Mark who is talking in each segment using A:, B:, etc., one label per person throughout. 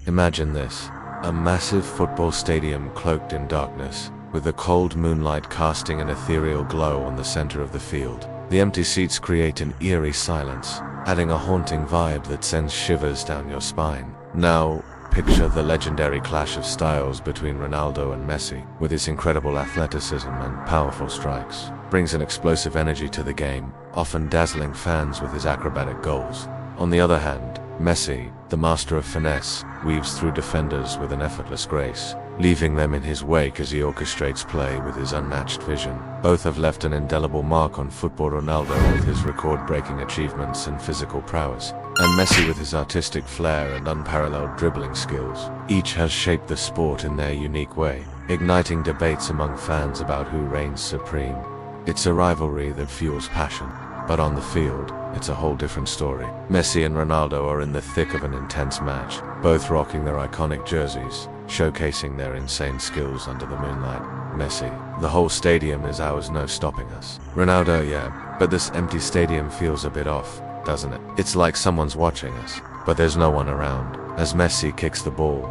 A: Imagine this. A massive football stadium cloaked in darkness, with the cold moonlight casting an ethereal glow on the center of the field. The empty seats create an eerie silence, adding a haunting vibe that sends shivers down your spine. Now, picture the legendary clash of styles between Ronaldo and Messi, with his incredible athleticism and powerful strikes. Brings an explosive energy to the game, often dazzling fans with his acrobatic goals. On the other hand, Messi, the master of finesse, weaves through defenders with an effortless grace, leaving them in his wake as he orchestrates play with his unmatched vision. Both have left an indelible mark on football. Ronaldo with his record-breaking achievements and physical prowess, and Messi with his artistic flair and unparalleled dribbling skills. Each has shaped the sport in their unique way, igniting debates among fans about who reigns supreme. It's a rivalry that fuels passion, but on the field, it's a whole different story. Messi and Ronaldo are in the thick of an intense match, both rocking their iconic jerseys, showcasing their insane skills under the moonlight. Messi: the whole stadium is ours, no stopping us. Ronaldo: yeah, but this empty stadium feels a bit off, doesn't it? It's like someone's watching us, but there's no one around. As Messi kicks the ball,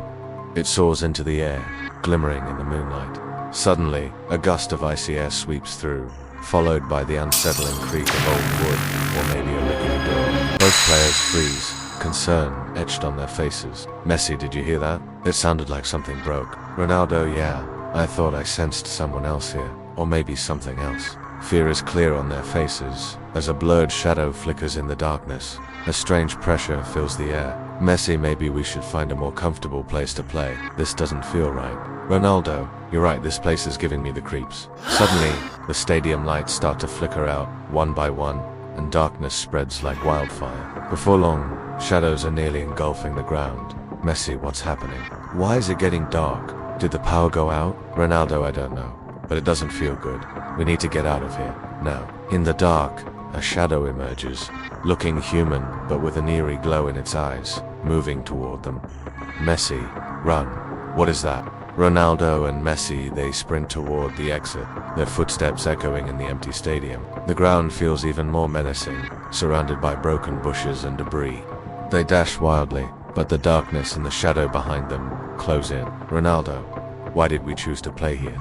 A: it soars into the air, glimmering in the moonlight. Suddenly, a gust of icy air sweeps through, followed by the unsettling creak of old wood, or maybe a rickety door. Both players freeze, concern etched on their faces. Messi: did you hear that? It sounded like something broke. Ronaldo: yeah, I thought I sensed someone else here, or maybe something else. Fear is clear on their faces, as a blurred shadow flickers in the darkness. A strange pressure fills the air. Messi: maybe we should find a more comfortable place to play. This doesn't feel right. Ronaldo: you're right, this place is giving me the creeps. Suddenly, the stadium lights start to flicker out, one by one, and darkness spreads like wildfire. Before long, shadows are nearly engulfing the ground. Messi: what's happening? Why is it getting dark? Did the power go out? Ronaldo: I don't know, but it doesn't feel good. We need to get out of here, now. In the dark, a shadow emerges, looking human, but with an eerie glow in its eyes, moving toward them. Messi: run. What is that? Ronaldo and Messi, they sprint toward the exit, their footsteps echoing in the empty stadium. The ground feels even more menacing, surrounded by broken bushes and debris. They dash wildly, but the darkness and the shadow behind them close in. Ronaldo: why did we choose to play here?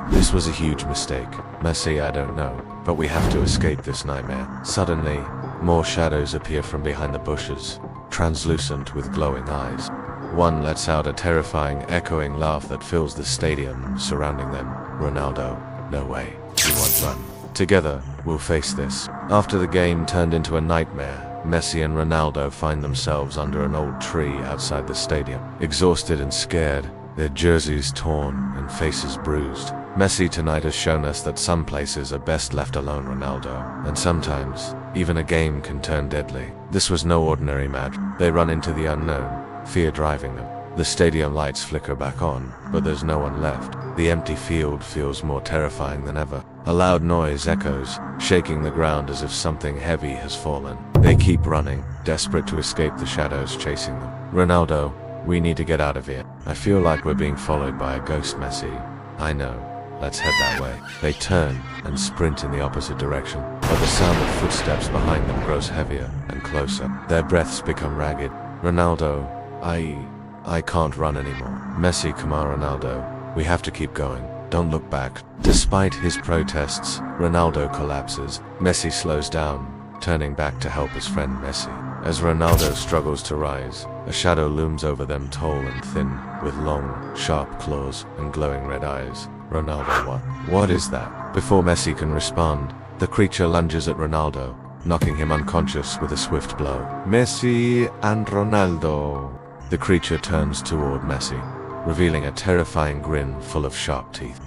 A: This was a huge mistake. Messi: I don't know, but we have to escape this nightmare. Suddenly, more shadows appear from behind the bushes, translucent with glowing eyes. One lets out a terrifying, echoing laugh that fills the stadium surrounding them. Ronaldo: no way, we won't run. Together, we'll face this. After the game turned into a nightmare, Messi and Ronaldo find themselves under an old tree outside the stadium. Exhausted and scared, their jerseys torn and faces bruised. Messi tonight has shown us that some places are best left alone. Ronaldo: and sometimes, even a game can turn deadly. This was no ordinary match. They run into the unknown, fear driving them. The stadium lights flicker back on, but there's no one left. The empty field feels more terrifying than ever. A loud noise echoes, shaking the ground as if something heavy has fallen. They keep running, desperate to escape the shadows chasing them. Ronaldo: we need to get out of here. I feel like we're being followed by a ghost. Messi: I know. Let's head that way. They turn and sprint in the opposite direction, but the sound of footsteps behind them grows heavier and closer. Their breaths become ragged. Ronaldo: I can't run anymore. Messi: come on, Ronaldo. We have to keep going. Don't look back. Despite his protests, Ronaldo collapses. Messi slows down, turning back to help his friend Messi. As Ronaldo struggles to rise, a shadow looms over them, tall and thin, with long, sharp claws and glowing red eyes. Ronaldo: what is that? Before Messi can respond, the creature lunges at Ronaldo, knocking him unconscious with a swift blow. Messi and Ronaldo. The creature turns toward Messi, revealing a terrifying grin full of sharp teeth.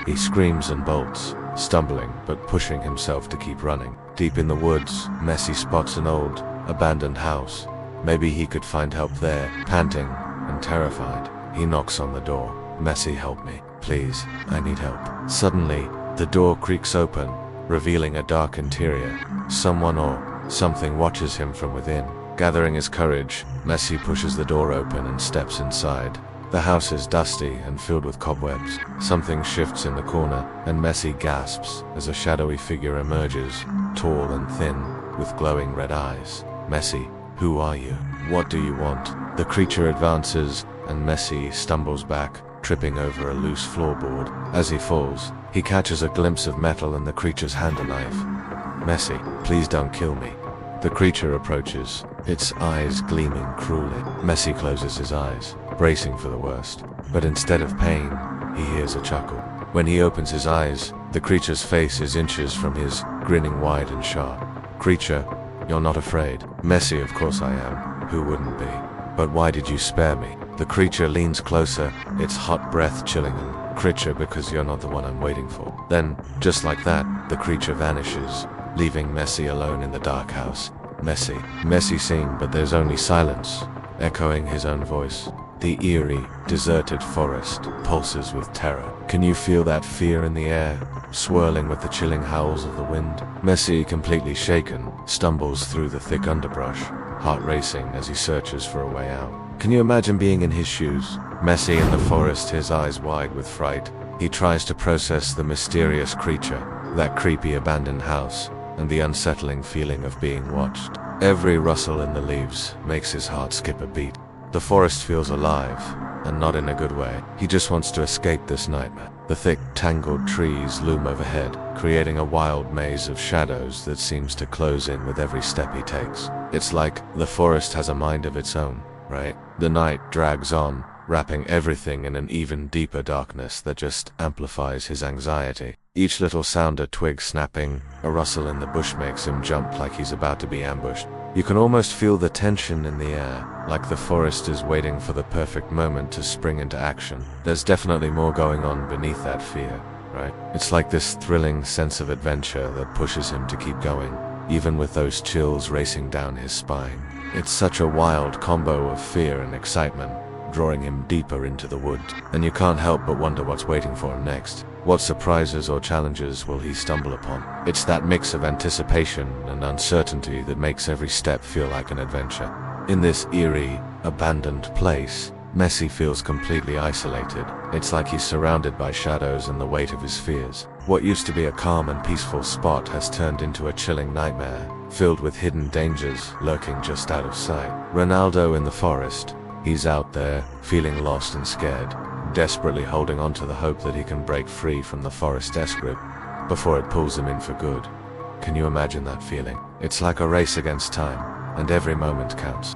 A: He screams and bolts, stumbling but pushing himself to keep running. Deep in the woods, Messi spots an old, abandoned house. Maybe he could find help there. Panting and terrified, he knocks on the door. Messi: help me, please, I need help. Suddenly, the door creaks open, revealing a dark interior. Someone or something watches him from within. Gathering his courage, Messi pushes the door open and steps inside. The house is dusty and filled with cobwebs. Something shifts in the corner, and Messi gasps as a shadowy figure emerges, tall and thin, with glowing red eyes. Messi: who are you? What do you want? The creature advances, and Messi stumbles back, tripping over a loose floorboard. As he falls, he catches a glimpse of metal in the creature's hand, a knife. Messi, please don't kill me. The creature approaches, its eyes gleaming cruelly. Messi closes his eyes, bracing for the worst. But instead of pain, he hears a chuckle. When he opens his eyes, the creature's face is inches from his, grinning wide and sharp. Creature, you're not afraid. Messi, of course I am. Who wouldn't be? But why did you spare me? The creature leans closer, its hot breath chilling him. Creature, because you're not the one I'm waiting for. Then, just like that, the creature vanishes, leaving Messi alone in the dark house. Messi sing, but there's only silence, echoing his own voice. The eerie, deserted forest pulses with terror. Can you feel that fear in the air, swirling with the chilling howls of the wind? Messi, completely shaken, stumbles through the thick underbrush, heart racing as he searches for a way out. Can you imagine being in his shoes? Messi in the forest, his eyes wide with fright. He tries to process the mysterious creature, that creepy abandoned house, and the unsettling feeling of being watched. Every rustle in the leaves makes his heart skip a beat. The forest feels alive, and not in a good way. He just wants to escape this nightmare. The thick, tangled trees loom overhead, creating a wild maze of shadows that seems to close in with every step he takes. It's like the forest has a mind of its own, right? The night drags on, wrapping everything in an even deeper darkness that just amplifies his anxiety. Each little sound, a twig snapping, a rustle in the bush, makes him jump like he's about to be ambushed. You can almost feel the tension in the air, like the forest is waiting for the perfect moment to spring into action. There's definitely more going on beneath that fear, right? It's like this thrilling sense of adventure that pushes him to keep going, even with those chills racing down his spine. It's such a wild combo of fear and excitement, drawing him deeper into the woods, and you can't help but wonder what's waiting for him next. What surprises or challenges will he stumble upon? It's that mix of anticipation and uncertainty that makes every step feel like an adventure. In this eerie, abandoned place, Messi feels completely isolated. It's like he's surrounded by shadows and the weight of his fears. What used to be a calm and peaceful spot has turned into a chilling nightmare, filled with hidden dangers lurking just out of sight. Ronaldo in the forest. He's out there, feeling lost and scared, desperately holding on to the hope that he can break free from the forest's grip before it pulls him in for good. Can you imagine that feeling? It's like a race against time, and every moment counts.